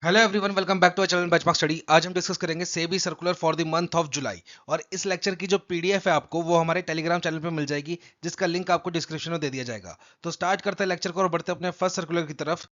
Hello everyone, welcome back to channel benchmark study. आज हम discuss करेंगे SEBI circular for the month of July. और इस lecture की जो पीडीएफ है आपको वो हमारे टेलीग्राम चैनल पे मिल जाएगी, जिसका लिंक आपको डिस्क्रिप्शन में दे दिया जाएगा। तो स्टार्ट करते हैं लेक्चर को और बढ़ते हैं अपने फर्स्ट सर्कुलर की तरफ।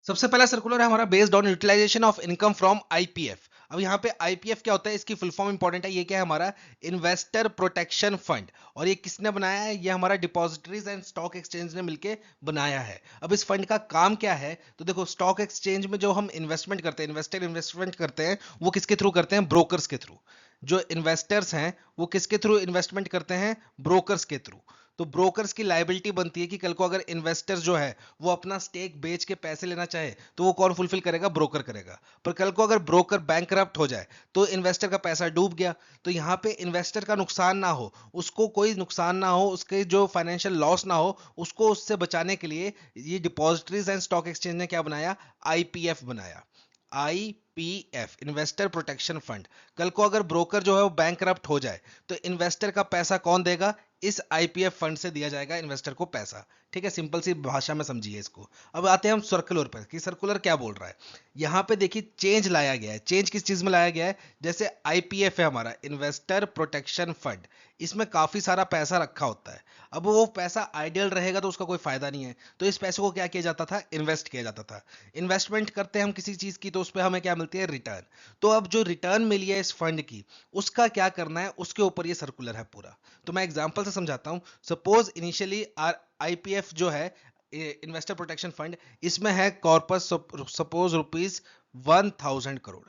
सबसे पहला सर्कुलर है हमारा based on utilization of income from IPF. अब यहाँ पे आईपीएफ क्या होता है, इसकी फुल फॉर्म इंपॉर्टेंट है। ये क्या है, हमारा इन्वेस्टर प्रोटेक्शन फंड। और ये किसने बनाया है? ये हमारा डिपॉजिटरीज एंड स्टॉक एक्सचेंज ने मिलकर बनाया है। अब इस फंड का काम क्या है, तो देखो, स्टॉक एक्सचेंज में जो हम इन्वेस्टमेंट करते हैं, इन्वेस्टर इन्वेस्टमेंट करते हैं, वो किसके थ्रू करते हैं? ब्रोकर्स के थ्रू। जो इन्वेस्टर्स हैं वो किसके थ्रू इन्वेस्टमेंट करते हैं? ब्रोकर्स के थ्रू। तो ब्रोकर्स की लायबिलिटी बनती है कि कल को अगर इन्वेस्टर जो है वो अपना स्टेक बेच के पैसे लेना चाहे तो वो कौन फुलफिल करेगा? ब्रोकर करेगा। पर कल को अगर ब्रोकर बैंकरप्ट हो जाए तो इन्वेस्टर का पैसा डूब गया। तो यहाँ पे इन्वेस्टर का नुकसान ना हो, उसको कोई नुकसान ना हो, उसके जो फाइनेंशियल लॉस ना हो, उसको उससे बचाने के लिए ये डिपॉजिटरीज एंड स्टॉक एक्सचेंज ने क्या बनाया? आईपीएफ बनाया। IPF, investor protection fund. कल को अगर ब्रोकर जो है वो बैंकरप्ट हो जाए तो इन्वेस्टर का पैसा कौन देगा? इस आईपीएफ फंड से दिया जाएगा इन्वेस्टर को पैसा। ठीक है, सिंपल सी भाषा में समझिए इसको। अब आते हैं हम सर्कुलर पर कि सर्कुलर क्या बोल रहा है। यहां पे देखिए चेंज लाया गया है। चेंज किस चीज में लाया गया है? जैसे आईपीएफ है हमारा, इन्वेस्टर प्रोटेक्शन फंड। इसमें काफी सारा पैसा रखा होता है। अब वो पैसा आइडियल रहेगा तो उसका कोई फायदा नहीं है, तो इस पैसे को क्या किया जाता था? इन्वेस्ट किया जाता था। इन्वेस्टमेंट करते हैं हम किसी चीज की तो उस पर हमें क्या मिलती है? रिटर्न। तो अब जो रिटर्न मिली है इस फंड की, उसका क्या करना है, उसके ऊपर ये सर्कुलर है पूरा। तो मैं एग्जांपल से समझाता हूं। सपोज इनिशियली आईपीएफ जो है, इन्वेस्टर प्रोटेक्शन फंड, इसमें है कॉर्पस सपोज ₹1000 करोड़।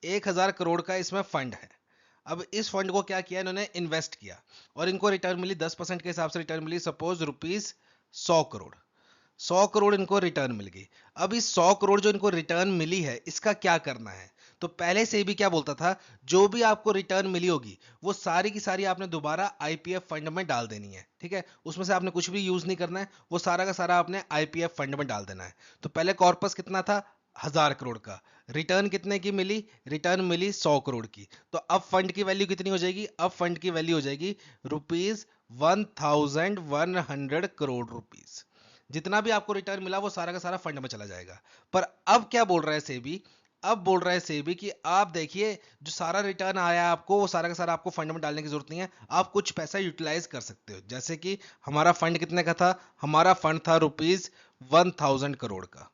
1000 करोड़ का इसमें फंड है। अब इस फंड को क्या किया इन्होंने? इन्वेस्ट किया। और इनको रिटर्न मिली 10% के हिसाब से रिटर्न मिली, सपोज ₹100 करोड़। 100 करोड़ इनको रिटर्न मिल गई। अब इस 100 करोड़ जो इनको रिटर्न मिली है, इसका क्या करना है? तो पहले से भी क्या बोलता था, जो भी आपको रिटर्न मिली होगी वो सारी की सारी आपने दोबारा आईपीएफ फंड में डाल देनी है। ठीक है, उसमें से आपने कुछ भी यूज नहीं करना है, वो सारा का सारा आपने आईपीएफ फंड में डाल देना है। तो पहले कॉर्पस कितना था? 1000 करोड़ का। रिटर्न कितने की मिली? रिटर्न मिली 100 करोड़ की। तो अब फंड की वैल्यू कितनी हो जाएगी? अब फंड की वैल्यू हो जाएगी ₹1100 करोड़। जितना भी आपको रिटर्न मिला वो सारा का सारा फंड में चला जाएगा। पर अब क्या बोल रहा है सेबी? अब बोल रहा है सेबी कि आप देखिए, जो सारा रिटर्न आया आपको वो सारा का सारा आपको फंड में डालने की जरूरत नहीं है, आप कुछ पैसा यूटिलाइज कर सकते हो। जैसे कि हमारा फंड कितने का था? हमारा फंड था ₹1000 करोड़ का।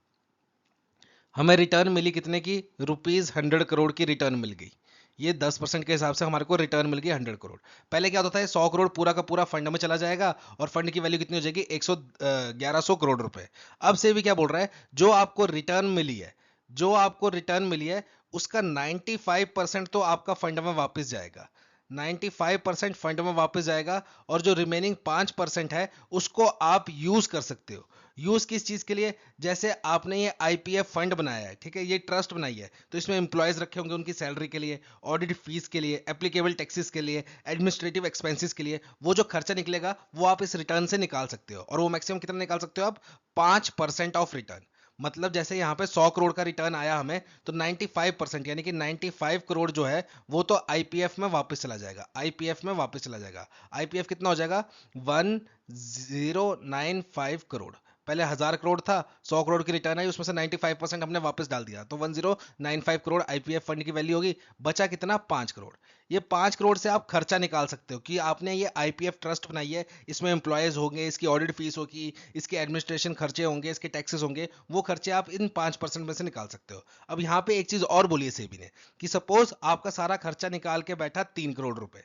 हमें रिटर्न मिली कितने की? ₹100 करोड़ की रिटर्न मिल गई। ये 10% के हिसाब से हमारे को रिटर्न मिल गई 100 करोड़। पहले क्या होता था? 100 करोड़ पूरा का पूरा फंड में चला जाएगा और फंड की वैल्यू कितनी हो जाएगी? 1100 करोड़ रुपए। अब से भी क्या बोल रहा है, जो आपको रिटर्न मिली है, जो आपको रिटर्न मिली है, उसका 95% तो आपका फंड में वापस जाएगा। 95% फंड में वापस जाएगा। और जो रिमेनिंग 5% है उसको आप यूज कर सकते हो। यूज किस चीज के लिए? जैसे आपने ये आईपीएफ फंड बनाया है, ठीक है, ये ट्रस्ट बनाई है, तो इसमें एम्प्लॉयज रखे होंगे उनकी सैलरी के लिए, ऑडिट फीस के लिए, एप्लीकेबल टैक्सेस के लिए, एडमिनिस्ट्रेटिव एक्सपेंसेस के लिए। वो जो खर्चा निकलेगा वो आप इस रिटर्न से निकाल सकते हो। और वो मैक्सिमम कितना निकाल सकते हो आप? 5% ऑफ रिटर्न। मतलब जैसे यहाँ पे 100 करोड़ का रिटर्न आया हमें, तो 95% यानी कि 95 करोड़ जो है वो तो आईपीएफ में वापस चला जाएगा। आईपीएफ में वापस चला जाएगा। आईपीएफ कितना हो जाएगा? 1095 करोड़। पहले 1000 करोड़ था, 100 करोड़ की रिटर्न आई, उसमें से 95% हमने वापस डाल दिया, तो 1095 करोड़ आईपीएफ फंड की वैल्यू होगी। बचा कितना? 5 करोड़। ये 5 करोड़ से आप खर्चा निकाल सकते हो कि आपने ये आईपीएफ ट्रस्ट बनाई है, इसमें एम्प्लॉयज होंगे, इसकी ऑडिट फीस होगी, इसके एडमिनिस्ट्रेशन खर्चे होंगे, इसके टैक्सेस होंगे, वो खर्चे आप इन 5% में से निकाल सकते हो। अब यहाँ पे एक चीज और बोली है सेबी ने कि सपोज आपका सारा खर्चा निकाल के बैठा 3 करोड़ रुपए।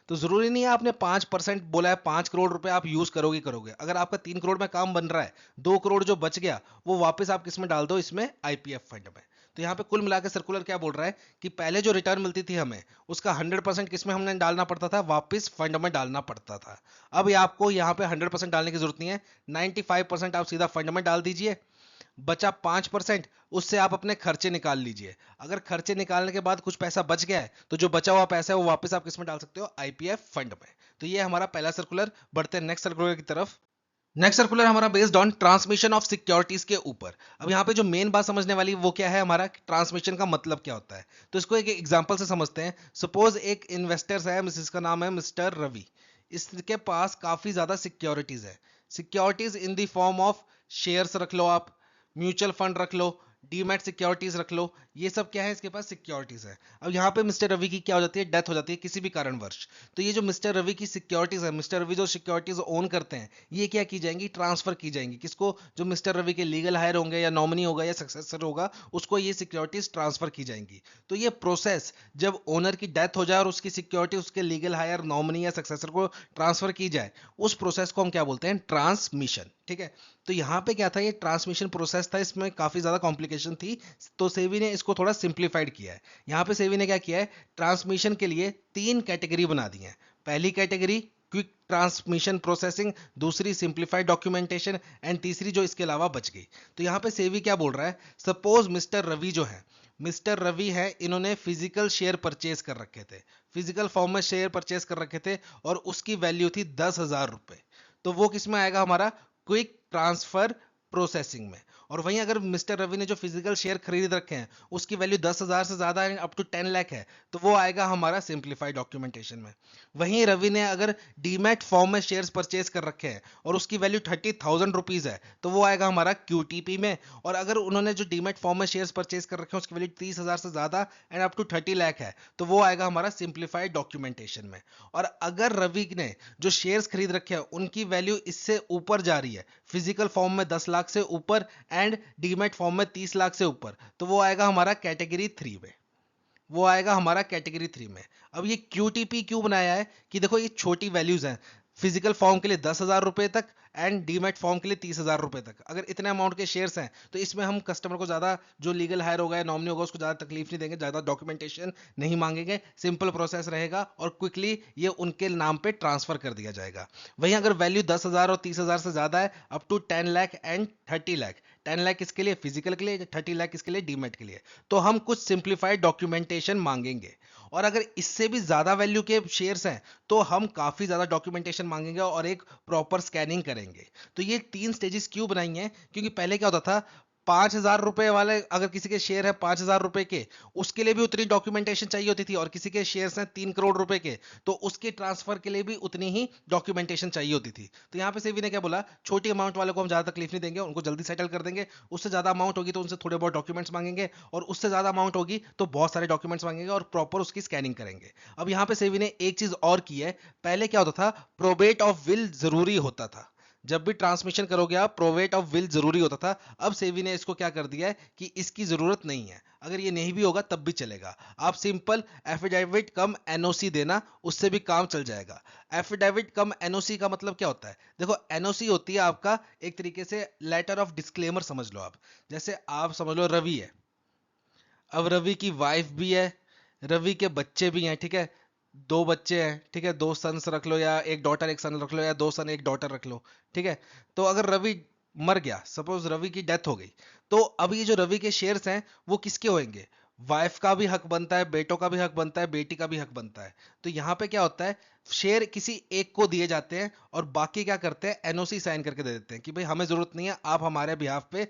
तो जरूरी नहीं है आपने 5% बोला है, 5 करोड़ रुपए आप यूज करोगे करोगे। अगर आपका 3 करोड़ में काम बन रहा है, 2 करोड़ जो बच गया वो वापस आप किस में डाल दो? इसमें आईपीएफ फंड में। तो यहाँ पे कुल मिलाकर सर्कुलर क्या बोल रहा है कि पहले जो रिटर्न मिलती थी हमें, उसका 100% किस में हमने डालना पड़ता था? वापस फंड में डालना पड़ता था। अब ये आपको यहाँ पे 100% डालने की जरूरत नहीं है। 95% आप सीधा फंड में डाल दीजिए। बचा 5%, उससे आप अपने खर्चे निकाल लीजिए। अगर खर्चे निकालने के बाद कुछ पैसा बच गया है तो जो बचा हुआ पैसा है वो वापस आप किस में डाल सकते हो? आईपीएफ फंड में। तो ये हमारा पहला सर्कुलर। बढ़ते हैं नेक्स्ट सर्कुलर की तरफ। नेक्स्ट सर्कुलर हमारा based on transmission of securities के ऊपर। अब यहाँ पे जो मेन बात समझने वाली वो क्या है, हमारा ट्रांसमिशन का मतलब क्या होता है। तो इसको एक एग्जांपल से समझते हैं। सपोज एक इन्वेस्टर है, जिसका नाम है मिस्टर रवि। इसके पास काफी ज्यादा सिक्योरिटीज है। Securities in the form of shares रख लो आप, म्यूचुअल फंड रख लो, डीमैट सिक्योरिटीज रख लो, ये सब क्या है, इसके पास सिक्योरिटीज है। अब यहाँ पे मिस्टर रवि की क्या हो जाती है, डेथ हो जाती है किसी भी कारणवश। तो ये जो मिस्टर रवि की सिक्योरिटीज है, मिस्टर रवि जो सिक्योरिटीज ओन करते हैं, ये क्या की जाएंगी, ट्रांसफर की जाएंगी। किसको, जो मिस्टर रवि के लीगल हायर होंगे या नॉमिनी होगा या सक्सेसर होगा, उसको ये सिक्योरिटीज ट्रांसफर की जाएंगी। तो ये प्रोसेस जब ओनर की डेथ हो जाए और उसकी सिक्योरिटी उसके लीगल हायर, नॉमिनी या सक्सेसर को ट्रांसफर की जाए, उस प्रोसेस को हम क्या बोलते हैं, ट्रांसमिशन। ठीक है, तो यहाँ पे क्या था, ये ट्रांसमिशन प्रोसेस था, इसमें काफी ज्यादा कॉम्प्लिकेशन थी, तो सेवी ने इसको थोड़ा सिंप्लीफाइड किया है। यहाँ पे सेवी ने क्या किया है, ट्रांसमिशन के लिए 3 कैटेगरी बना दी है। पहली कैटेगरी क्विक ट्रांसमिशन प्रोसेसिंग, दूसरी सिंप्लीफाइड डॉक्यूमेंटेशन, एंड तीसरी जो इसके अलावा बच गई। तो यहाँ पे सेवी क्या बोल रहा है, सपोज मिस्टर रवि जो है, मिस्टर रवि है, इन्होंने फिजिकल शेयर परचेज कर रखे थे, फिजिकल फॉर्म में शेयर परचेज कर रखे थे, और उसकी वैल्यू थी 10,000 रुपए। तो वो किस में आएगा, हमारा क्विक ट्रांसफर प्रोसेसिंग में। और वहीं अगर मिस्टर रवि ने जो फिजिकल शेयर खरीद रखे हैं उसकी वैल्यू 10,000 से ज्यादा है, अप टू 10 लाख है, तो वो आएगा हमारा सिंप्लीफाइड डॉक्यूमेंटेशन में। वहीं रवि ने अगर डीमैट फॉर्म में शेयर्स परचेज कर रखे हैं और उसकी वैल्यू 30,000 रुपीज है, तो वो आएगा हमारा क्यूटीपी में। और अगर उन्होंने जो डीमैट फॉर्म में शेयर्स परचेज कर रखे हैं उसकी वैल्यू 30,000 से ज्यादा एंड अप टू 30 लाख है, तो वो आएगा हमारा सिंप्लीफाइड डॉक्यूमेंटेशन में। और अगर रवि ने जो शेयर्स खरीद रखे हैं उनकी वैल्यू इससे ऊपर जा रही है, फिजिकल फॉर्म में 10 लाख से ऊपर एंड डीमैट फॉर्म में 30 लाख से ऊपर, तो वो आएगा हमारा कैटेगरी 3 में, वो आएगा हमारा कैटेगरी 3 में। अब ये क्यूटीपी क्यों बनाया है, कि देखो ये छोटी वैल्यूज हैं, फिजिकल फॉर्म के लिए 10,000 रुपए तक एंड डीमैट फॉर्म के लिए 30,000 रुपए तक, अगर इतने अमाउंट के शेयर्स हैं तो इसमें हम कस्टमर को ज्यादा, जो लीगल हायर होगा या नॉमिनी होगा, उसको ज्यादा तकलीफ नहीं देंगे, ज्यादा डॉक्यूमेंटेशन नहीं मांगेंगे, सिंपल प्रोसेस रहेगा और क्विकली ये उनके नाम पे ट्रांसफर कर दिया जाएगा। वहीं अगर वैल्यू 10,000 और 30,000 से ज्यादा है, up to 10 lakh and 30 lakh, 10 lakh किसके लिए, फिजिकल के लिए, 30 लाख किसके लिए, डीमैट के लिए, तो हम कुछ सिंप्लीफाइड डॉक्यूमेंटेशन मांगेंगे। और अगर इससे भी ज्यादा वैल्यू के शेयर्स हैं तो हम काफी ज्यादा डॉक्यूमेंटेशन मांगेंगे और एक प्रॉपर स्कैनिंग करेंगे। तो ये 3 स्टेजेस क्यों बनाई हैं, क्योंकि पहले क्या होता था, 5,000 रुपए वाले अगर किसी के शेयर है 5,000 रुपए के, उसके लिए भी उतनी डॉक्यूमेंटेशन चाहिए होती थी, और किसी के शेयर्स हैं 3 करोड़ रुपए के, तो उसके ट्रांसफर के लिए भी उतनी ही डॉक्यूमेंटेशन चाहिए होती थी। तो यहाँ पे सेबी ने क्या बोला, छोटी अमाउंट वालों को हम ज्यादा तकलीफ नहीं देंगे, उनको जल्दी सेटल कर देंगे। उससे ज्यादा अमाउंट होगी तो उनसे थोड़े बहुत डॉक्यूमेंट्स मांगेंगे, और उससे ज्यादा अमाउंट होगी तो बहुत सारे डॉक्यूमेंट्स मांगेंगे और प्रॉपर उसकी स्कैनिंग करेंगे। अब यहाँ पे सेबी ने एक चीज और की है, पहले क्या होता था, प्रोबेट ऑफ विल जरूरी होता था, जब भी ट्रांसमिशन करोगे आप प्रोवेट ऑफ विल जरूरी होता था। अब सेबी ने इसको क्या कर दिया है कि इसकी जरूरत नहीं है, अगर ये नहीं भी होगा तब भी चलेगा, आप सिंपल एफिडेविट कम एनओसी देना, उससे भी काम चल जाएगा। एफिडेविट कम एनओसी का मतलब क्या होता है, देखो एनओसी होती है आपका एक तरीके से लेटर ऑफ डिस्क्लेमर समझ लो आप। जैसे आप समझ लो रवि है, अब रवि की वाइफ भी है, रवि के बच्चे भी हैं, ठीक है, 2 बच्चे हैं, ठीक है, 2 सन्स रख लो, या एक डॉटर एक सन रख लो, या 2 सन एक डॉटर रख लो, ठीक है। तो अगर रवि मर गया, सपोज रवि की डेथ हो गई, तो अब ये जो रवि के शेयर्स हैं वो किसके होंगे, वाइफ का भी हक बनता है, बेटों का भी हक बनता है, बेटी का भी हक बनता है। तो यहाँ पे क्या होता है, शेयर किसी एक को दिए जाते हैं और बाकी क्या करते हैं, एनओसी साइन करके दे देते हैं कि भाई हमें जरूरत नहीं है, आप हमारे बिहाफ पे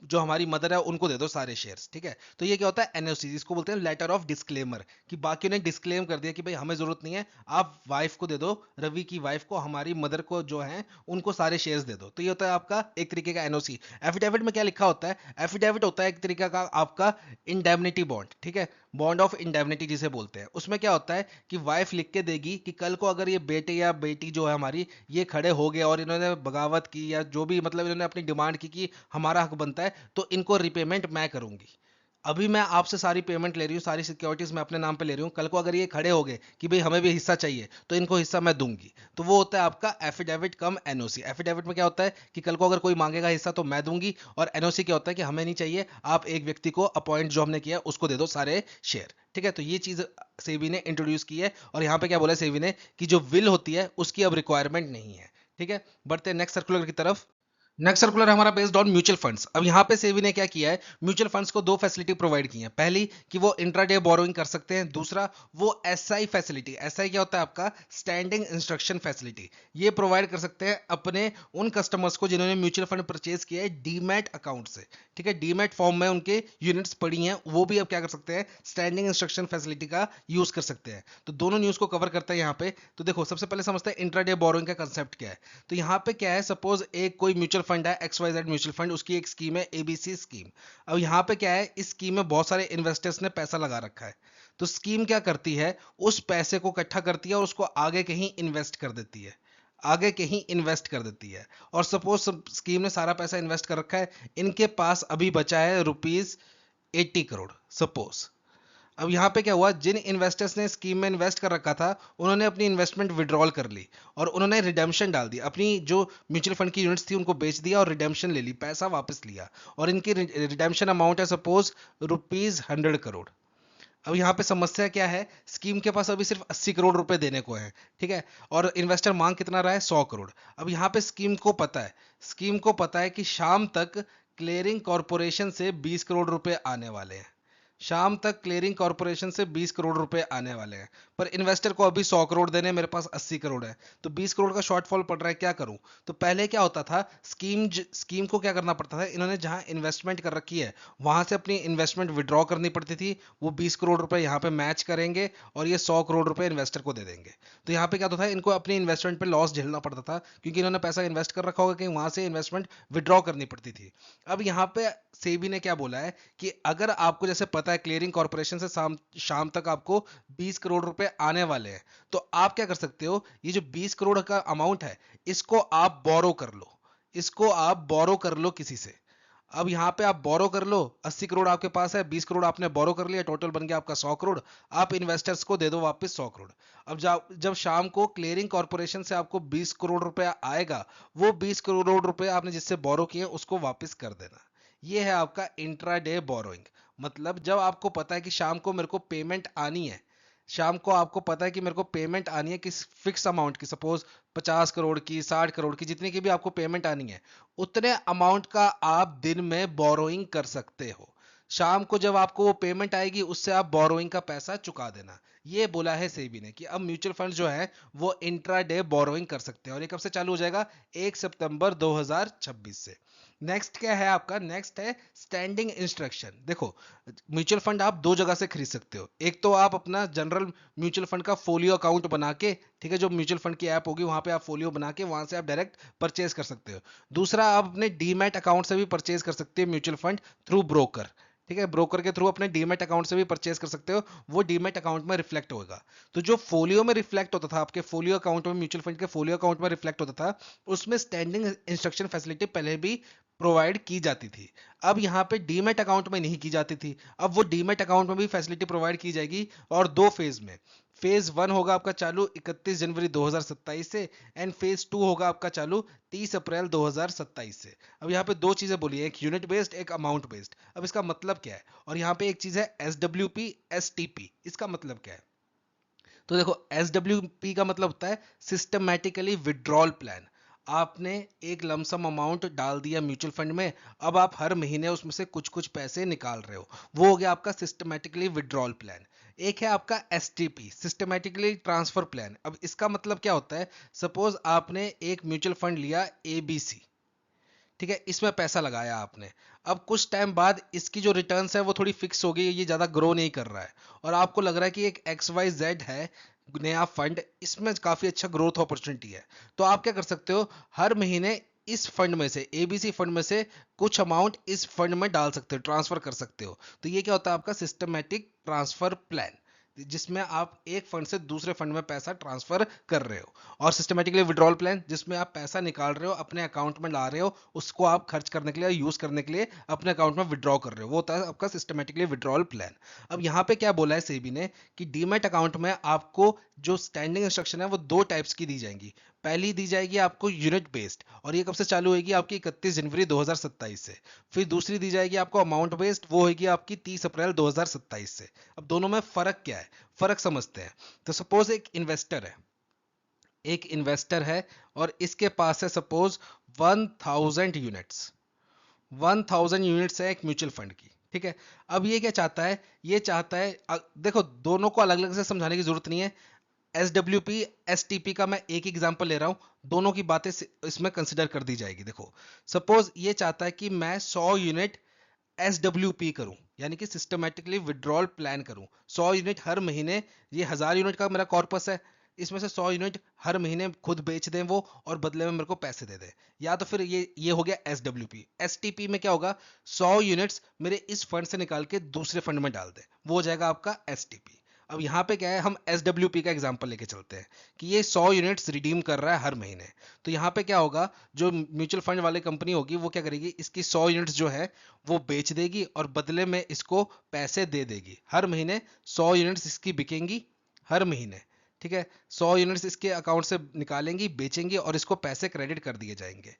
जो हमारी मदर है उनको दे दो सारे शेयर्स, ठीक है। तो ये क्या होता है, एनओसी, जिसको बोलते हैं लेटर ऑफ डिस्क्लेमर, कि बाकी ने डिस्क्लेम कर दिया कि भाई हमें जरूरत नहीं है, आप वाइफ को दे दो, रवि की वाइफ को, हमारी मदर को जो है उनको सारे शेयर्स दे दो। तो ये होता है आपका एक तरीके का एनओसी। एफिडेविट में क्या लिखा होता है, एफिडेविट होता है एक तरीका का आपका इंडेमनिटी बॉन्ड, ठीक है, बॉन्ड ऑफ इंडेमनिटी जिसे बोलते हैं। उसमें क्या होता है कि वाइफ लिख के देगी कि कल को अगर ये बेटे या बेटी जो है हमारी, ये खड़े हो गए और इन्होंने बगावत की या जो भी मतलब इन्होंने अपनी डिमांड की कि हमारा हक बनता है, तो इनको रिपेमेंट मैं करूंगी। अभी मैं आपसे सारी पेमेंट ले रही हूँ, सारी सिक्योरिटीज मैं अपने नाम पे ले रही हूँ, कल को अगर ये खड़े हो गए कि भाई हमें भी हिस्सा चाहिए, तो इनको हिस्सा मैं दूंगी। तो वो होता है आपका एफिडेविट कम एनओसी। एफिडेविट में क्या होता है कि कल को अगर कोई मांगेगा हिस्सा तो मैं दूंगी, और एनओसी क्या होता है कि हमें नहीं चाहिए, आप एक व्यक्ति को अपॉइंट जो हमने किया उसको दे दो सारे शेयर, ठीक है। तो ये चीज सेबी ने इंट्रोड्यूस की है, और यहाँ पे क्या बोला सेबी ने कि जो विल होती है उसकी अब रिक्वायरमेंट नहीं है, ठीक है। बढ़ते हैं नेक्स्ट सर्कुलर की तरफ। नेक्स्ट सर्कुलर हमारा बेस्ड ऑन म्यूचुअल फंड्स। अब यहाँ पे सेबी ने क्या किया है, म्यूचुअल फंड्स को 2 फैसिलिटी प्रोवाइड की है। पहली कि वो इंट्राडे बोरोइंग कर सकते हैं, दूसरा वो एसआई फैसिलिटी, एसआई क्या होता है आपका, स्टैंडिंग इंस्ट्रक्शन फैसिलिटी, ये प्रोवाइड कर सकते हैं अपने उन कस्टमर्स को जिन्होंने म्यूचुअल फंड परचेज किया है डीमैट अकाउंट से, ठीक है, डीमैट फॉर्म में उनके यूनिट्स पड़ी हैं, वो भी अब क्या कर सकते हैं, स्टैंडिंग इंस्ट्रक्शन फैसिलिटी का यूज कर सकते हैं। तो दोनों न्यूज को कवर करते हैं यहाँ पे। तो देखो सबसे पहले समझते हैं इंट्राडे बोरोइंग का कंसेप्ट क्या है। तो यहाँ पे क्या है, सपोज एक कोई म्यूचुअल फंड है XYZ म्यूचुअल फंड, उसकी एक स्कीम है ABC स्कीम। अब यहाँ पे क्या है, इस स्कीम में बहुत सारे इन्वेस्टर्स ने पैसा लगा रखा है, तो स्कीम क्या करती है, उस पैसे को इकट्ठा करती है और उसको आगे कहीं इन्वेस्ट कर देती है, आगे कहीं इन्वेस्ट कर देती है। और सपोज स्कीम ने सारा पैसा इन्वेस्ट कर रखा है, इनके पास अभी बचा है ₹80 करोड़ सपोज। अब यहाँ पे क्या हुआ, जिन इन्वेस्टर्स ने स्कीम में इन्वेस्ट कर रखा था, उन्होंने अपनी इन्वेस्टमेंट विड्रॉल कर ली और उन्होंने रिडेम्पशन डाल दी, अपनी जो म्यूचुअल फंड की यूनिट्स थी उनको बेच दिया और रिडेम्पशन ले ली, पैसा वापस लिया। और इनकी रिडेम्पशन अमाउंट है सपोज ₹100 करोड़। अब यहाँ पे समस्या क्या है, स्कीम के पास अभी सिर्फ 80 करोड़ रुपए देने को है, ठीक है, और इन्वेस्टर मांग कितना रहा है, 100 करोड़। अब यहाँ पे स्कीम को पता है कि शाम तक क्लियरिंग कॉरपोरेशन से 20 करोड़ रुपए आने वाले हैं, शाम तक क्लियरिंग कॉरपोरेशन से 20 करोड़ रुपए आने वाले हैं, पर इन्वेस्टर को अभी 100 करोड़ देने, मेरे पास 80 करोड़ है, तो 20 करोड़ का शॉर्टफॉल पड़ रहा है, क्या करूं। तो पहले क्या होता था, स्कीम को क्या करना पड़ता था, इन्होंने जहां इन्वेस्टमेंट कर रखी है वहां से अपनी इन्वेस्टमेंट विड्रॉ करनी पड़ती थी, वो 20 करोड़ रुपए यहाँ पे मैच करेंगे और ये 100 करोड़ रुपए इन्वेस्टर को दे देंगे। तो यहाँ पे क्या होता था, इनको अपनी इन्वेस्टमेंट पे लॉस झेलना पड़ता था, क्योंकि इन्होंने पैसा इन्वेस्ट कर रखा होगा कि वहां से इन्वेस्टमेंट विड्रॉ करनी पड़ती थी। अब यहाँ पे सेबी ने क्या बोला है कि अगर आपको जैसे पता है क्लियरिंग कॉर्पोरेशन से शाम तक आपको 20 करोड़ रुपए आने वाले हैं, तो आप क्या कर सकते हो, ये जो 20 करोड़ का अमाउंट है, इसको आप बोरो कर लो, इसको आप बोरो कर लो किसी से। अब यहां पे आप बोरो कर लो, 80 करोड़ आपके पास है, 20 करोड़ आपने बोरो कर लिया, टोटल बन गया आपका 100 करोड़। आप इन्वेस्टर्स को दे दो वापस 100 करोड़। अब जब शाम को क्लियरिंग कॉर्पोरेशन से आपको 20 करोड़ रुपया आएगा, वो 20 करोड़ रुपए आपने जिससे बोरो किए उसको वापस कर देना। ये है आपका इंट्राडे बोरोइंग। मतलब जब आपको पता है कि शाम को मेरे को पेमेंट आनी है, शाम को आपको पता है कि मेरे को पेमेंट आनी है किस फिक्स अमाउंट की, सपोज 50 करोड़ की, 60 करोड़ की, जितनी की भी आपको पेमेंट आनी है, उतने अमाउंट का आप दिन में बोरोइंग कर सकते हो। शाम को जब आपको वो पेमेंट आएगी, उससे आप बोरोइंग का पैसा चुका देना। ये बोला है सेबी ने कि अब म्यूचुअल फंड जो है वो इंट्राडे बोरोइंग कर सकते हैं, और ये कब से चालू हो जाएगा, 1 सितंबर 2026 से। नेक्स्ट क्या है आपका, नेक्स्ट है स्टैंडिंग इंस्ट्रक्शन। देखो, म्यूचुअल फंड आप दो जगह से खरीद सकते हो। एक तो आप अपना जनरल म्यूचुअल फंड का फोलियो अकाउंट बना के, ठीक है, जो म्यूचुअल फंड की ऐप होगी वहां पे आप फोलियो बना के वहां से आप डायरेक्ट परचेज कर सकते हो। दूसरा, आप अपने डीमैट अकाउंट से भी परचेज कर सकते हो म्यूचुअल फंड थ्रू ब्रोकर, ठीक है, ब्रोकर के थ्रू अपने डीमैट अकाउंट से भी परचेज कर सकते हो, वो डीमैट अकाउंट में रिफ्लेक्ट होगा। तो जो फोलियो में रिफ्लेक्ट होता था, आपके फोलियो अकाउंट में, म्यूचुअल फंड के फोलियो अकाउंट में रिफ्लेक्ट होता था, उसमें स्टैंडिंग इंस्ट्रक्शन फैसिलिटी पहले भी प्रोवाइड की जाती थी। अब यहाँ पे डीमैट अकाउंट में नहीं की जाती थी, अब वो डीमैट अकाउंट में भी फैसिलिटी प्रोवाइड की जाएगी, और दो फेज में। फेज 1 होगा आपका चालू 31 जनवरी 2027 से, एंड फेज 2 होगा आपका चालू 30 अप्रैल 2027 से। अब यहाँ पे दो चीजें बोली है, एक यूनिट बेस्ड, एक अमाउंट बेस्ड। अब इसका मतलब क्या है, और यहाँ पे एक चीज है SWP STP, इसका मतलब क्या है। तो देखो, SWP का मतलब होता है सिस्टमैटिकली विड्रॉल प्लान। आपने एक लमसम अमाउंट डाल दिया म्यूचुअल फंड में, अब आप हर महीने उसमें से कुछ कुछ पैसे निकाल रहे हो, वो हो गया आपका सिस्टमैटिकली विड्रॉल प्लान। एक है आपका STP, सिस्टमैटिकली ट्रांसफर प्लान। अब इसका मतलब क्या होता है, सपोज आपने एक म्यूचुअल फंड लिया ABC, ठीक है, इसमें पैसा लगाया आपने। अब कुछ टाइम बाद इसकी जो रिटर्न्स है वो थोड़ी फिक्स हो गई, ये ज्यादा ग्रो नहीं कर रहा है, और आपको लग रहा है कि एक XYZ है नया फंड, इसमें काफी अच्छा ग्रोथ अपॉर्चुनिटी है। तो आप क्या कर सकते हो, हर महीने इस फंड में से, ABC फंड में से कुछ अमाउंट इस फंड में डाल सकते हो, ट्रांसफर कर सकते हो। तो ये क्या होता है आपका सिस्टमैटिक ट्रांसफर प्लान, जिसमें आप एक फंड से दूसरे फंड में पैसा ट्रांसफर कर रहे हो। और सिस्टमेटिकली विड्रॉल प्लान, जिसमें आप पैसा निकाल रहे हो, अपने अकाउंट में ला रहे हो, उसको आप खर्च करने के लिए, यूज करने के लिए अपने अकाउंट में विड्रॉ कर रहे हो, वो होता है आपका सिस्टमेटिकली विड्रॉल प्लान। अब यहाँ पे क्या बोला है सेबी ने कि डीमैट अकाउंट में आपको जो स्टैंडिंग इंस्ट्रक्शन है वो दो टाइप्स की दी जाएंगी। पहली दी जाएगी आपको यूनिट बेस्ड, और ये कब से चालू होगी, आपकी 31 जनवरी 2027 से। फिर दूसरी दी जाएगी आपको अमाउंट बेस्ड, वो होगी आपकी 30 अप्रैल 2027 से। अब दोनों में फर्क क्या है, फर्क समझते हैं। तो सपोज एक इन्वेस्टर है, एक इन्वेस्टर है और इसके पास है सपोज 1000 यूनिट्स है एक म्यूचुअल फंड की, ठीक है। अब ये क्या चाहता है, ये चाहता है, देखो दोनों को अलग अलग से समझाने की जरूरत नहीं है, SWP STP का मैं एक एग्जांपल ले रहा हूं, दोनों की बातें इसमें कंसिडर कर दी जाएगी। देखो, सपोज ये चाहता है कि मैं 100 यूनिट SWP करूं, यानी कि सिस्टमेटिकली विड्रॉल प्लान करूं, 100 यूनिट हर महीने, ये 1000 यूनिट का मेरा कॉर्पस है, इसमें से 100 यूनिट हर महीने खुद बेच दें वो, और बदले में मेरे को पैसे दे दें। या तो फिर ये हो गया SWP। STP में क्या होगा, 100 यूनिट्स मेरे इस फंड से निकाल के दूसरे फंड में डाल दें, वो हो जाएगा आपका STP। अब यहाँ पे क्या है, हम SWP का एग्जांपल लेके चलते हैं कि ये 100 यूनिट्स रिडीम कर रहा है हर महीने। तो यहाँ पे क्या होगा, जो म्यूचुअल फंड वाली कंपनी होगी वो क्या करेगी, इसकी 100 यूनिट्स जो है वो बेच देगी और बदले में इसको पैसे दे देगी। हर महीने 100 यूनिट्स इसकी बिकेंगी हर महीने, ठीक है। 100 यूनिट्स इसके अकाउंट से निकालेंगी, बेचेंगी और इसको पैसे क्रेडिट कर दिए जाएंगे,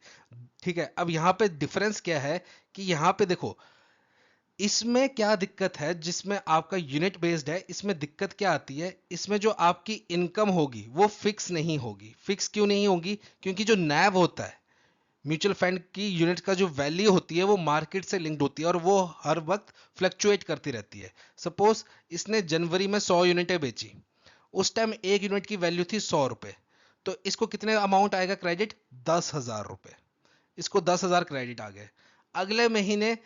ठीक है। अब यहाँ पे डिफरेंस क्या है कि यहाँ पे देखो, इसमें क्या दिक्कत है, जिसमें आपका यूनिट बेस्ड है, इसमें दिक्कत क्या आती है, इसमें जो आपकी इनकम होगी वो फिक्स नहीं होगी। फिक्स क्यों नहीं होगी, क्योंकि जो नैव होता है म्यूचुअल फंड की यूनिट का, जो वैल्यू होती है वो मार्केट से लिंक्ड होती है और वो हर वक्त फ्लक्चुएट करती रहती है। सपोज इसने जनवरी में 100 यूनिटें बेची, उस टाइम एक यूनिट की वैल्यू थी 100 रुपए, तो इसको कितने अमाउंट आएगा क्रेडिट, 10,000 रुपए। इसको 10,000 क्रेडिट आ गए। अगले महीने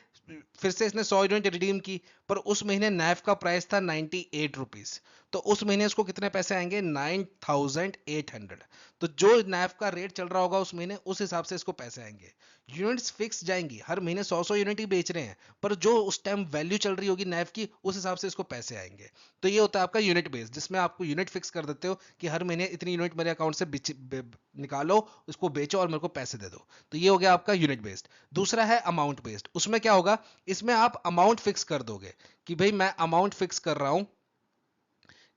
फिर से इसने 100 यूनिट रिडीम की, पर उस महीने नैफ का प्राइस था 98 रुपीज, तो उस महीने इसको कितने पैसे आएंगे, 9,800। तो जो नैफ का रेट चल रहा होगा उस महीने, उस हिसाब से इसको पैसे आएंगे। यूनिट्स फिक्स जाएंगी, हर महीने 100 यूनिट ही बेच रहे हैं, पर जो उस टाइम वैल्यू चल रही होगी नैफ की, उस हिसाब से इसको पैसे आएंगे। तो ये होता है आपका यूनिट बेस्ड, जिसमें आपको यूनिट फिक्स कर देते हो कि हर महीने इतनी यूनिट मेरे अकाउंट से निकालो, उसको बेचो और मेरे को पैसे दे दो। तो ये हो गया आपका यूनिट बेस्ड। दूसरा है अमाउंट बेस्ड। उसमें क्या होगा, इसमें आप अमाउंट फिक्स कर दोगे कि भाई मैं अमाउंट फिक्स कर रहा हूं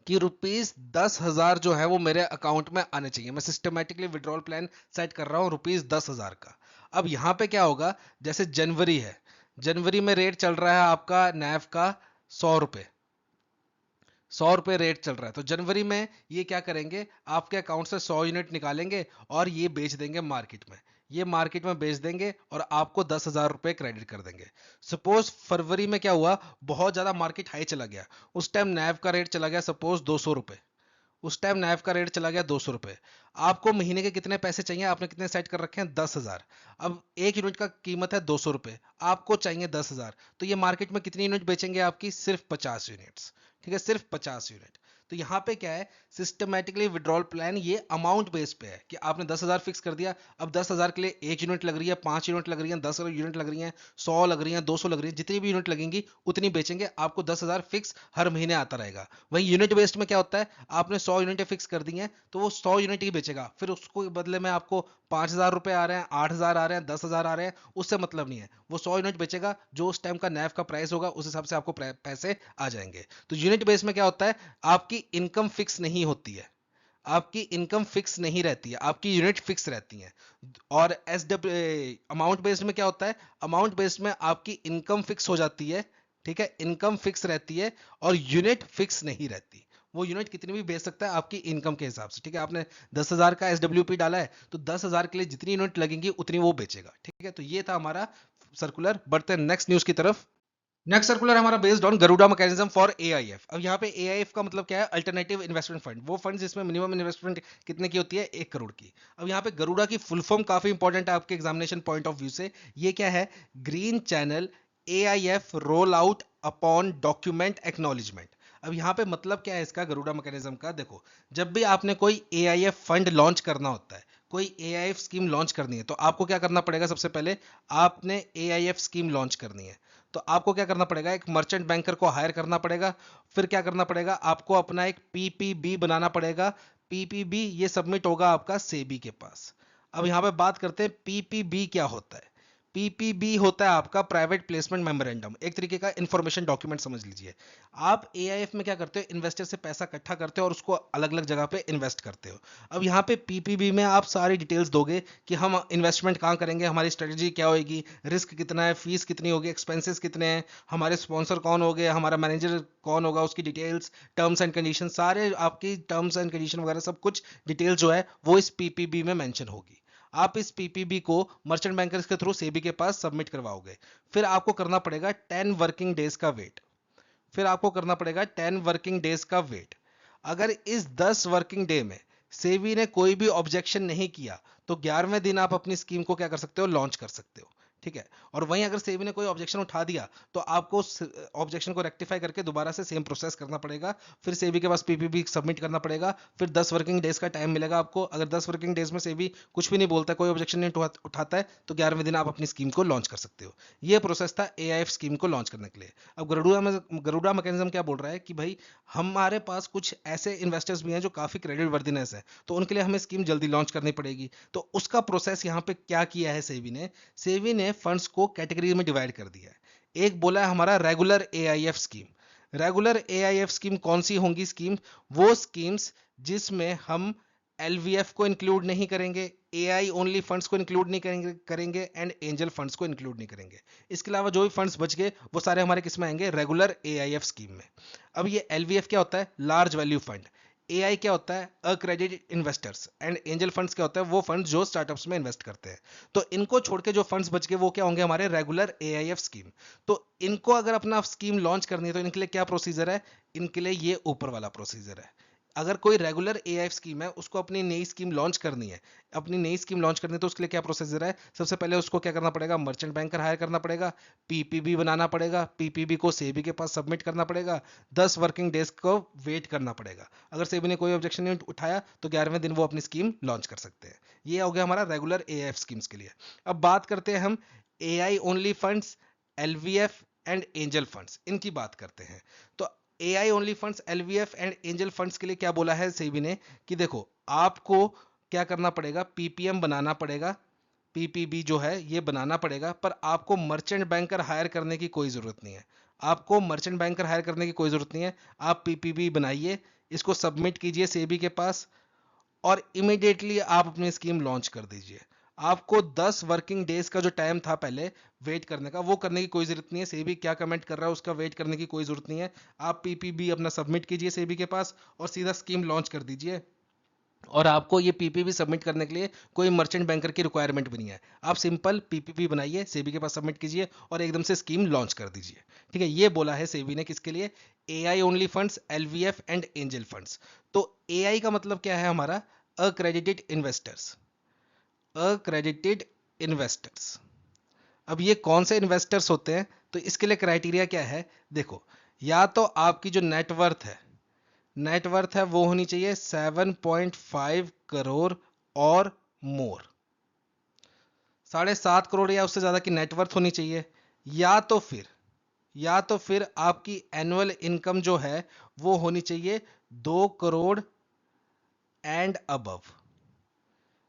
कि ₹10,000 जो है वो मेरे अकाउंट में आने चाहिए। मैं सिस्टमेटिकली विड्रॉल प्लान सेट कर रहा हूं ₹10,000 का। अब यहां पे क्या होगा, जैसे जनवरी है, जनवरी में रेट चल रहा है आपका नैव का 100 रुपए, 100 रुपए रेट चल रहा है। तो जनवरी में ये क्या करेंगे, आपके अकाउंट से 100 यूनिट निकालेंगे और ये बेच देंगे मार्केट में। ये मार्केट में बेच देंगे और आपको 10,000 रुपए क्रेडिट कर देंगे। सपोज फरवरी में क्या हुआ, बहुत ज्यादा मार्केट हाई चला गया, उस टाइम नैव का रेट चला गया सपोज 200 रुपए, उस टाइम नैव का रेट चला गया 200 रुपए। आपको महीने के कितने पैसे चाहिए, आपने कितने सेट कर रखे हैं, 10,000। अब एक यूनिट का कीमत है 200 रुपए, आपको चाहिए 10,000, तो ये मार्केट में कितनी यूनिट बेचेंगे, आपकी सिर्फ 50 यूनिट्स, ठीक है, सिर्फ 50 यूनिट। तो यहाँ पे क्या है, सिस्टमेटिकली विड्रॉल प्लान ये अमाउंट बेस पे है कि आपने 10,000 फिक्स कर दिया। अब 10,000 के लिए 1 यूनिट लग रही है, 5 यूनिट लग रही है, 10 यूनिट लग रही है, 100 लग रही है, 200 लग रही है, जितनी भी यूनिट लगेंगी उतनी बेचेंगे, आपको 10,000 फिक्स हर महीने आता रहेगा। वहीं यूनिट बेस्ड में क्या होता है, आपने 100 यूनिटें फिक्स कर दी हैं तो वो 100 यूनिट ही बेचेगा, फिर उसको बदले में आपको 5,000 रुपए आ रहे हैं, 8,000 आ रहे हैं, 10,000 आ रहे हैं, उससे मतलब नहीं है। वो 100 यूनिट बेचेगा, जो उस टाइम का नैव का प्राइस होगा उस हिसाब से आपको पैसे आ जाएंगे। तो यूनिट बेस में क्या होता है, आपकी इनकम फिक्स नहीं होती है, आपकी इनकम फिक्स नहीं रहती है, आपकी यूनिट फिक्स रहती है। और SW अमाउंट बेस्ड में क्या होता है, अमाउंट बेस्ड में आपकी इनकम फिक्स हो जाती है, ठीक है, इनकम फिक्स रहती है और यूनिट फिक्स नहीं रहती। वो यूनिट कितनी भी बेच सकता है आपकी इनकम के हिसाब से, ठीक है। आपने 10,000 का SWP डाला है तो 10,000 के लिए जितनी यूनिट लगेंगी उतनी वो बेचेगा, ठीक है। तो ये था हमारा सर्कुलर। बढ़ते हैं नेक्स्ट न्यूज की तरफ। नेक्स्ट सर्कुलर हमारा based on Garuda mechanism for AIF। अब यहाँ पे AIF का मतलब क्या है, अल्टरनेटिव इन्वेस्टमेंट फंड, वो फंड जिसमें मिनिमम इन्वेस्टमेंट कितने की होती है, 1 करोड़ की। अब यहाँ पे गरुड़ा की फुल फॉर्म काफी इंपॉर्टेंट है आपके एग्जामिनेशन पॉइंट ऑफ व्यू से। ये क्या है, green channel AIF roll out upon document acknowledgement. अब यहाँ पे मतलब क्या है इसका, गरुड़ा मैकेनिज्म का, देखो जब भी आपने कोई AIF फंड लॉन्च करना होता है, कोई AIF स्कीम लॉन्च करनी है, तो आपको क्या करना पड़ेगा, सबसे पहले आपने AIF स्कीम लॉन्च करनी है तो आपको क्या करना पड़ेगा, एक मर्चेंट बैंकर को हायर करना पड़ेगा। फिर क्या करना पड़ेगा, आपको अपना एक PPB बनाना पड़ेगा। PPB ये सबमिट होगा आपका सेबी के पास। अब यहाँ पे बात करते हैं PPB क्या होता है। PPB होता है आपका प्राइवेट प्लेसमेंट मेमोरेंडम, एक तरीके का इंफॉर्मेशन डॉक्यूमेंट समझ लीजिए। आप AIF में क्या करते हो, इन्वेस्टर से पैसा इकट्ठा करते हो और उसको अलग अलग जगह पे इन्वेस्ट करते हो। अब यहाँ पे PPB में आप सारी डिटेल्स दोगे कि हम इन्वेस्टमेंट कहाँ करेंगे, हमारी स्ट्रेटजी क्या होगी, रिस्क कितना है, फीस कितनी होगी, एक्सपेंसेस कितने हैं, हमारे स्पॉन्सर कौन होंगे, हमारा मैनेजर कौन होगा, उसकी डिटेल्स, टर्म्स एंड कंडीशन, सारे आपकी टर्म्स एंड कंडीशन वगैरह सब कुछ डिटेल जो है वो इस PPB में मेंशन होगी। आप इस PPB को मर्चेंट बैंकर्स के थ्रू सेबी के पास सबमिट करवाओगे। फिर आपको करना पड़ेगा 10 वर्किंग डेज का वेट। फिर आपको करना पड़ेगा 10 वर्किंग डेज का वेट। अगर इस 10 वर्किंग डे में सेबी ने कोई भी ऑब्जेक्शन नहीं किया तो 11वें दिन आप अपनी स्कीम को क्या कर सकते हो, लॉन्च कर सकते हो, ठीक है। और वहीं अगर सेबी ने कोई ऑब्जेक्शन उठा दिया तो आपको उस ऑब्जेक्शन को रेक्टिफाई करके दोबारा से सेम प्रोसेस करना पड़ेगा, फिर सेबी के पास पीपीबी सबमिट करना पड़ेगा, फिर 10 वर्किंग डेज का टाइम मिलेगा आपको। अगर 10 वर्किंग डेज में सेबी कुछ भी नहीं बोलता, कोई ऑब्जेक्शन नहीं उठाता है, तो 11वें दिन आप अपनी स्कीम को लॉन्च कर सकते हो। ये प्रोसेस था एआईएफ स्कीम को लॉन्च करने के लिए। अब गरुड़ा मैकेनिज्म क्या बोल रहा है कि भाई हमारे पास कुछ ऐसे इन्वेस्टर्स भी हैं जो काफी क्रेडिट वर्दिनेस है, तो उनके लिए हमें स्कीम जल्दी लॉन्च करनी पड़ेगी। तो उसका प्रोसेस यहाँ पे क्या किया है सेबी ने फंड्स को कैटेगरी में डिवाइड कर दिया है। एक बोला है हमारा regular AIF scheme. Regular AIF scheme कौन सी होंगी स्कीम? वो स्कीम्स जिसमें हम एलवीएफ को इंक्लूड नहीं करेंगे, एआई ओनली फंड्स को इंक्लूड नहीं करेंगे एंड एंजल फंड्स को इंक्लूड नहीं करेंगे। इसके अलावा जो भी फंड्स बच गए वो सारे हमारे किस में आएंगे? रेगुलर एआईएफ स्कीम में। अब ये एलवीएफ क्या होता है? Large value fund. एआई क्या होता है? Accredited investors. And angel funds क्या होता है? वो फंड्स जो स्टार्टअप्स में इन्वेस्ट करते हैं। तो इनको छोड़ के जो फंड्स बच गए वो क्या होंगे? हमारे रेगुलर एआईएफ स्कीम। तो इनको अगर अपना स्कीम लॉन्च करनी है तो इनके लिए क्या प्रोसीजर है? इनके लिए ये ऊपर वाला प्रोसीजर है। अगर कोई रेगुलर एआईएफ स्कीम है उसको अपनी नई स्कीम लॉन्च करनी है, तो उसके लिए क्या प्रोसीजर है? सबसे पहले उसको क्या करना पड़ेगा? मर्चेंट बैंकर हायर करना पड़ेगा, पीपीबी बनाना पड़ेगा, पीपीबी को सेबी के पास सबमिट करना पड़ेगा, 10 वर्किंग डेज को वेट करना पड़ेगा। अगर सेबी ने कोई ऑब्जेक्शन नहीं उठाया तो 11वें दिन वो अपनी स्कीम लॉन्च कर सकते हैं। ये हो गया हमारा रेगुलर एआईएफ स्कीम्स के लिए। अब बात करते हैं हम AI only funds, LVF and angel funds, इनकी बात करते हैं। तो AI only funds, LVF and angel funds के लिए क्या बोला है सेबी ने कि देखो आपको क्या करना पड़ेगा? पीपीएम बनाना पड़ेगा, पीपीबी जो है ये बनाना पड़ेगा, पर आपको मर्चेंट बैंकर हायर करने की कोई जरूरत नहीं है। आपको मर्चेंट बैंकर हायर करने की कोई जरूरत नहीं है। आप पीपीबी बनाइए, इसको सबमिट कीजिए सेबी के पास और इमीडिएटली आप अपनी स्कीम लॉन्च कर दीजिए। आपको 10 वर्किंग डेज का जो टाइम था पहले वेट करने का, वो करने की कोई जरूरत नहीं है। सेबी क्या कमेंट कर रहा है उसका वेट करने की कोई जरूरत नहीं है। आप पीपीबी अपना सबमिट कीजिए सेबी के पास और सीधा स्कीम लॉन्च कर दीजिए। और आपको ये पीपीपी सबमिट करने के लिए कोई मर्चेंट बैंकर की रिक्वायरमेंट भी नहीं है। आप सिंपल पीपीपी बनाइए, सेबी के पास सबमिट कीजिए और एकदम से स्कीम लॉन्च कर दीजिए। ठीक है, ये बोला है सेबी ने किसके लिए? AI only funds, LVF and angel funds. तो एआई का मतलब क्या है हमारा? Accredited investors. Accredited investors. अब ये कौन से इन्वेस्टर्स होते हैं? तो इसके लिए क्राइटेरिया क्या है? देखो, या तो आपकी जो नेटवर्थ है वो होनी चाहिए 7.5 करोड़ और मोर, 7.5 करोड़ या उससे ज्यादा की नेटवर्थ होनी चाहिए। या तो फिर या तो फिर आपकी एनुअल इनकम जो है वो होनी चाहिए 2 करोड़ एंड अबव।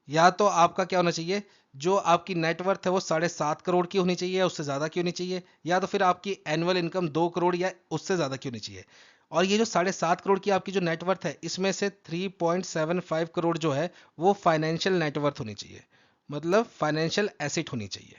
या तो आपका क्या होना चाहिए? जो आपकी नेटवर्थ है वो 7.5 करोड़ की होनी चाहिए या उससे ज्यादा की होनी चाहिए, या तो फिर आपकी एनुअल इनकम 2 करोड़ या उससे ज्यादा की होनी चाहिए। और ये जो 7.5 करोड़ की आपकी जो नेटवर्थ है इसमें से 3.75 करोड़ जो है वो फाइनेंशियल नेटवर्थ होनी चाहिए, मतलब फाइनेंशियल एसेट होनी चाहिए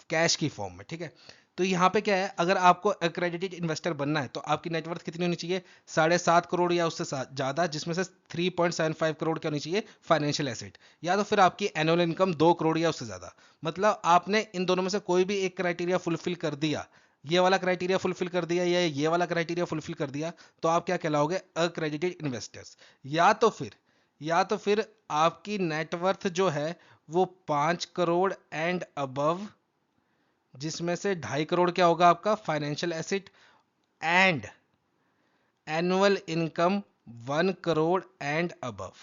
कैश की फॉर्म में। ठीक है, तो यहाँ पे क्या है? अगर आपको अक्रेडिटेड इन्वेस्टर बनना है तो आपकी नेटवर्थ कितनी होनी चाहिए? 7.5 करोड़ या उससे ज्यादा, जिसमें से 3.75 करोड़ क्या होनी चाहिए? Financial asset. या तो फिर आपकी एनुअल इनकम 2 करोड़ या उससे ज्यादा। मतलब आपने इन दोनों में से कोई भी एक क्राइटेरिया फुलफिल कर दिया, ये वाला क्राइटेरिया फुलफिल कर दिया या ये वाला क्राइटेरिया फुलफिल कर दिया, तो आप क्या कहलाओगे? Accredited investors. या तो फिर आपकी नेटवर्थ जो है वो 5 करोड़ एंड अबव, जिसमें से 2.5 करोड़ क्या होगा? आपका financial asset, and annual income 1 crore and above.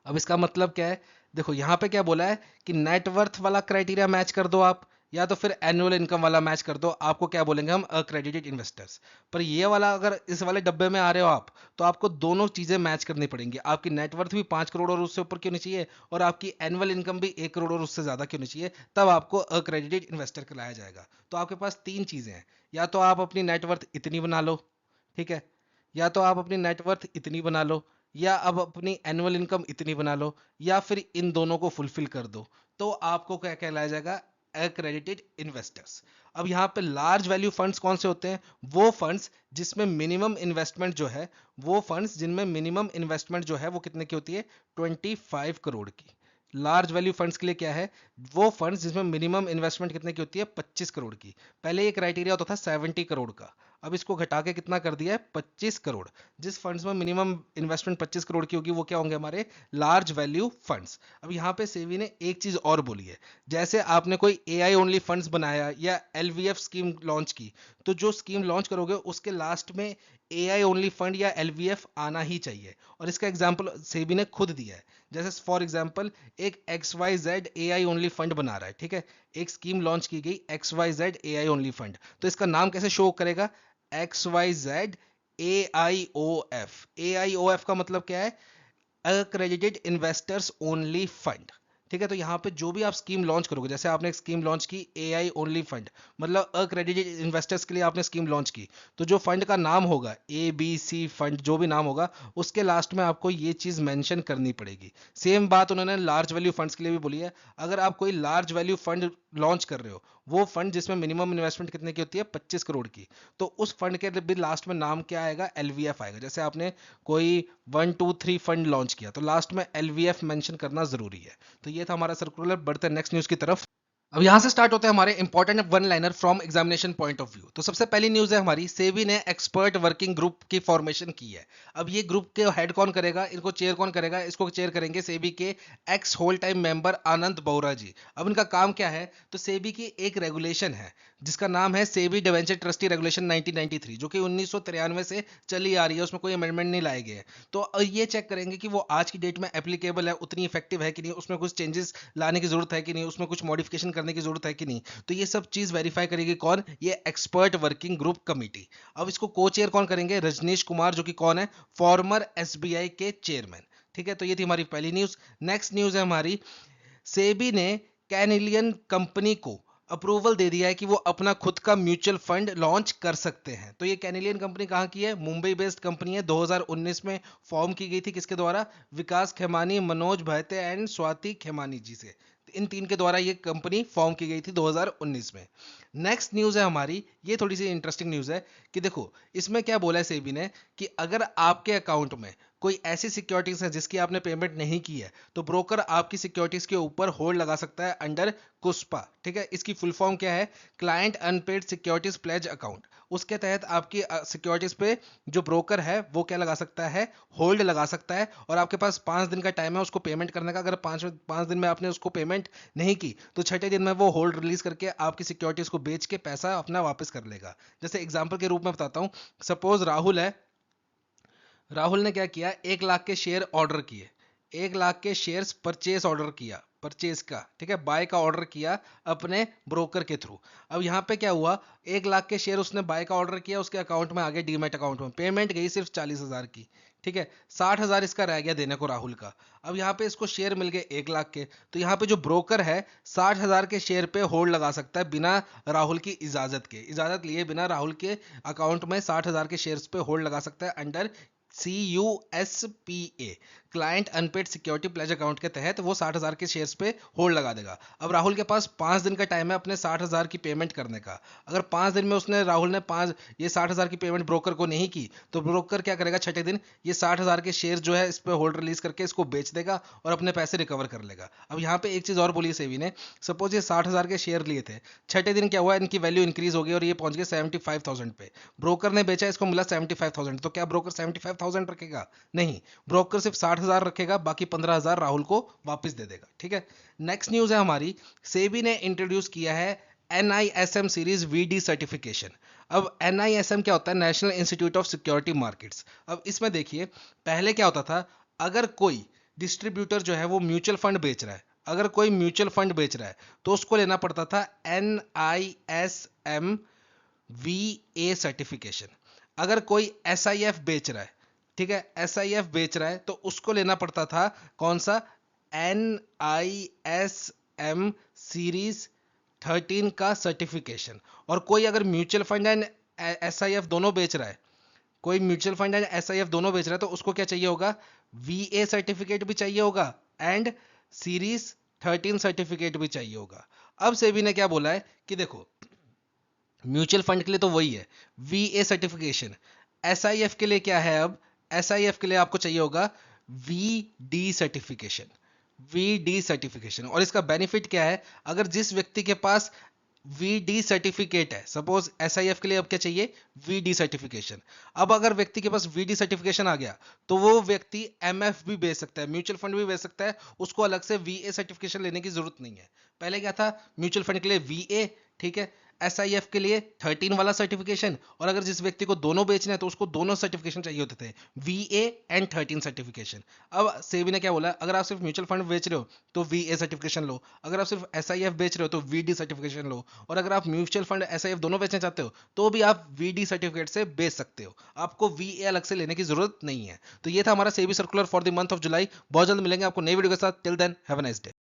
अब इसका मतलब क्या है? देखो यहां पे क्या बोला है कि नेटवर्थ वाला क्राइटेरिया मैच कर दो आप, या तो फिर एनुअल इनकम वाला मैच कर दो। आपको क्या बोलेंगे हम? Accredited investors. पर ये वाला अगर इस वाले डब्बे में आ रहे हो आप, तो आपको दोनों चीजें मैच करनी पड़ेंगी। आपकी नेटवर्थ भी 5 करोड़ और उससे ऊपर की होनी चाहिए और आपकी एनुअल इनकम भी 1 करोड़ और उससे ज्यादा की होनी चाहिए, तब आपको अक्रेडिटेड इन्वेस्टर कहलाया जाएगा। तो आपके पास तीन चीजें हैं, या तो आप अपनी नेटवर्थ इतनी बना लो, ठीक है, या तो आप अपनी नेटवर्थ इतनी बना लो, या अब अपनी एनुअल इनकम इतनी बना लो, या फिर इन दोनों को फुलफिल कर दो, तो आपको क्या कहलाया जाएगा? Accredited investors. अब यहाँ पे लार्ज वैल्यू फंड्स कौन से होते हैं? वो फंड्स जिसमें मिनिमम इन्वेस्टमेंट जो है, वो फंड्स जिनमें मिनिमम इन्वेस्टमेंट जो है वो कितने की होती है? 25 करोड़ की। लार्ज वैल्यू फंड्स के लिए क्या है? वो फंड्स जिसमें मिनिमम इन्वेस्टमेंट कितने की होती है? 25 करोड़ की। पहले ये क्राइटेरिया होता था 70 करोड़ का, अब इसको घटा के कितना कर दिया है, 25 करोड़। जिस फंड्स में मिनिमम इन्वेस्टमेंट 25 करोड़ की होगी वो क्या होंगे, हमारे लार्ज वैल्यू फंड्स। अब यहाँ पे सेबी ने एक चीज और बोली है, जैसे आपने कोई एआई ओनली फंड्स बनाया या एलवीएफ स्कीम लॉन्च की, तो जो स्कीम लॉन्च करोगे उसके लास्ट में एआई ओनली फंड या एलवीएफ आना ही चाहिए। और इसका एग्जांपल सेबी ने खुद दिया है। जैसे फॉर एग्जांपल एक X Y Z A I only fund बना रहा है, ठीक है, एक स्कीम लॉन्च की गई X Y Z A I only fund, तो इसका नाम कैसे शो करेगा, X Y Z A I O F. A I O F का मतलब क्या है, अक्रेडिटेड इन्वेस्टर्स ओनली फंड। ठीक है, तो यहाँ पे जो भी आप स्कीम लॉन्च करोगे, जैसे आपने एक स्कीम लॉन्च की एआई ओनली फंड, मतलब अक्रेडिटेड इन्वेस्टर्स के लिए आपने स्कीम लॉन्च की, तो जो फंड का नाम होगा ए बी सी फंड, जो भी नाम होगा, उसके लास्ट में आपको ये चीज मेंशन करनी पड़ेगी। सेम बात उन्होंने लार्ज वैल्यू फंड्स के लिए भी बोली है। अगर आप कोई लार्ज वैल्यू फंड लॉन्च कर रहे हो, वो फंड जिसमें मिनिमम इन्वेस्टमेंट कितने की होती है, 25 करोड़ की, तो उस फंड के भी लास्ट में नाम क्या आएगा, एलवीएफ आएगा। जैसे आपने कोई 1 2 3 फंड लॉन्च किया, तो लास्ट में एलवीएफ मेंशन करना जरूरी है। तो ये था हमारा सर्कुलर। बढ़ते हैं नेक्स्ट न्यूज की तरफ। अब यहां से स्टार्ट होते हैं हमारे important one liner from examination point of view. तो सबसे पहली न्यूज है हमारी, सेबी ने एक्सपर्ट वर्किंग ग्रुप की फॉर्मेशन की है। अब ये ग्रुप के हेड कौन करेगा, इनको चेयर कौन करेगा, इसको चेयर करेंगे सेबी के एक्स होल टाइम मेंबर आनंद बोरा जी। अब इनका काम क्या है, तो सेबी की एक रेगुलेशन है जिसका नाम है सेबी डिवेंचर ट्रस्टी रेगुलेशन 1993, जो कि 1993 से चली आ रही है, उसमें कोई अमेंडमेंट नहीं लाए गए हैं। तो ये चेक करेंगे कि वो आज की डेट में एप्लीकेबल है, उतनी इफेक्टिव है कि नहीं, उसमें कुछ चेंजेस लाने की जरूरत है कि नहीं, उसमें कुछ मॉडिफिकेशन करने की जरूरत है कि नहीं। तो ये सब चीज वेरीफाई करेगी कौन, ये एक्सपर्ट वर्किंग ग्रुप कमिटी। अब इसको को चेयर कौन करेंगे, रजनीश कुमार, जो कि कौन है, फॉर्मर एसबीआई के चेयरमैन। ठीक है, तो ये थी हमारी पहली न्यूज। नेक्स्ट न्यूज है हमारी, सेबी ने कैनेलियन कंपनी को अप्रूवल दे दिया है कि वो अपना खुद का म्यूचुअल फंड लॉन्च कर सकते हैं। तो ये कैनेलियन कंपनी कहाँ की है, मुंबई बेस्ड कंपनी है, 2019 में फॉर्म की गई थी। किसके द्वारा, विकास खेमानी, मनोज भायते एंड स्वाति खेमानी जी से। इन तीन के द्वारा ये कंपनी फॉर्म की गई थी 2019 में। नेक्स्ट न्यूज है हमारी, ये थोड़ी सी इंटरेस्टिंग न्यूज है कि देखो इसमें क्या बोला है सेबी ने, कि अगर आपके अकाउंट में कोई ऐसी सिक्योरिटीज है जिसकी आपने पेमेंट नहीं की है, तो ब्रोकर आपकी सिक्योरिटीज के ऊपर होल्ड लगा सकता है अंडर कुस्पा। ठीक है, इसकी फुल फॉर्म क्या है, client unpaid securities pledge account. उसके तहत आपकी सिक्योरिटीज पे जो ब्रोकर है वो क्या लगा सकता है, होल्ड लगा सकता है, और आपके पास 5 दिन का टाइम है उसको पेमेंट करने का। अगर पांच दिन में आपने उसको पेमेंट नहीं की, तो छठे दिन में वो होल्ड रिलीज करके आपकी सिक्योरिटीज को बेच के पैसा अपना वापस कर लेगा। जैसे एग्जाम्पल के रूप में बताता हूं, सपोज राहुल है, राहुल ने क्या किया, 1 लाख के शेयर ऑर्डर किए, 1 लाख के शेयर्स परचेज ऑर्डर किया, परचेज का, ठीक है, बाय का ऑर्डर किया अपने ब्रोकर के थ्रू। अब यहाँ पे क्या हुआ, 1 लाख के शेयर उसने बाय का ऑर्डर किया, उसके अकाउंट में आ गए डीमेट अकाउंट में, पेमेंट गई सिर्फ 40,000 की। ठीक है, 60,000 इसका रह गया देने को राहुल का। अब यहाँ पे इसको शेयर मिल गए 1 लाख के, तो यहाँ पे जो ब्रोकर है 60,000 के शेयर पे होल्ड लगा सकता है बिना राहुल की इजाजत के, इजाजत लिए बिना राहुल के अकाउंट में 60,000 के शेयर्स पे होल्ड लगा सकता है under CUSPA, client unpaid security pledge account के तहत वो 60,000 के शेयर्स पे होल्ड लगा देगा। अब राहुल के पास 5 दिन का टाइम है अपने 60,000 की पेमेंट करने का। अगर 5 दिन में उसने, राहुल ने ये 60,000 की पेमेंट ब्रोकर को नहीं की, तो ब्रोकर क्या करेगा, छठे दिन ये 60,000 के शेयर जो है इस पे होल्ड रिलीज करके इसको बेच देगा और अपने पैसे रिकवर कर लेगा। अब यहाँ पे एक चीज और बोली सेबी ने, सपोज ये 60,000 के शेयर लिए थे, छठे दिन क्या हुआ, इनकी वैल्यू इंक्रीज हो गई और ये पहुंच गए 75,000 पे, ब्रोकर ने बेचा, इसको मिला 75,000, तो क्या ब्रोकर 75,000 रखेगा, नहीं, ब्रोकर सिर्फ 60,000 रखेगा, बाकी 15,000 राहुल को वापस दे देगा। ठीक है, नेक्स्ट न्यूज है हमारी, सेबी ने इंट्रोड्यूस किया है NISM सीरीज VD सर्टिफिकेशन। अब NISM क्या होता है, national institute of security markets. अब इसमें देखिए, पहले क्या होता था, अगर कोई डिस्ट्रीब्यूटर जो है वो म्यूचुअल फंड बेच रहा है, अगर कोई म्यूचुअल फंड बेच रहा है तो उसको लेना पड़ता था NISM VA सर्टिफिकेशन। अगर कोई SIF बेच रहा है, ठीक है, SIF बेच रहा है, तो उसको लेना पड़ता था कौन सा, NISM सीरीज 13 का सर्टिफिकेशन। और कोई अगर म्यूचुअल फंड एंड SIF दोनों बेच रहा है, कोई म्यूचुअल फंड एंड SIF दोनों बेच रहा है, तो उसको क्या चाहिए होगा, VA सर्टिफिकेट भी चाहिए होगा एंड सीरीज 13 सर्टिफिकेट भी चाहिए होगा। अब सेबी ने क्या बोला है कि देखो, म्यूचुअल फंड के लिए तो वही है VA सर्टिफिकेशन, SIF के लिए क्या है, अब SIF के लिए आपको चाहिए होगा VD सर्टिफिकेशन, VD सर्टिफिकेशन। और इसका बेनिफिट क्या है, अगर जिस व्यक्ति के पास वीडी सर्टिफिकेट है। सपोज एसआईएफ के लिए अब क्या चाहिए, वीडी सर्टिफिकेशन। अब अगर व्यक्ति के पास वीडी सर्टिफिकेशन आ गया तो वो व्यक्ति एमएफ भी बेच सकता है, म्यूचुअल फंड भी बेच सकता है, उसको अलग से वीए सर्टिफिकेशन लेने की जरूरत नहीं है। पहले क्या था, म्यूचुअल फंड के लिए वीए, ठीक है, एसआईएफ के लिए 13 वाला सर्टिफिकेशन, और अगर जिस व्यक्ति को दोनों बेचना है तो उसको दोनों सर्टिफिकेशन चाहिए होते थे, वीए एंड 13 सर्टिफिकेशन। अब सेबी ने क्या बोला, अगर आप सिर्फ म्यूचुअल फंड बेच रहे हो तो वीए सर्टिफिकेशन लो, अगर आप सिर्फ एसआईएफ बेच रहे हो तो वीडी सर्टिफिकेशन लो, और अगर आप म्यूचुअल फंड एसआईएफ दोनों बेचना चाहते हो तो भी आप वीडी सर्टिफिकेट से बेच सकते हो, आपको वीए अलग से लेने की जरूरत नहीं है। तो ये था हमारा SEBI circular for the month of July. बहुत जल्द मिलेंगे आपको नई वीडियो के साथ। Till then have a nice day.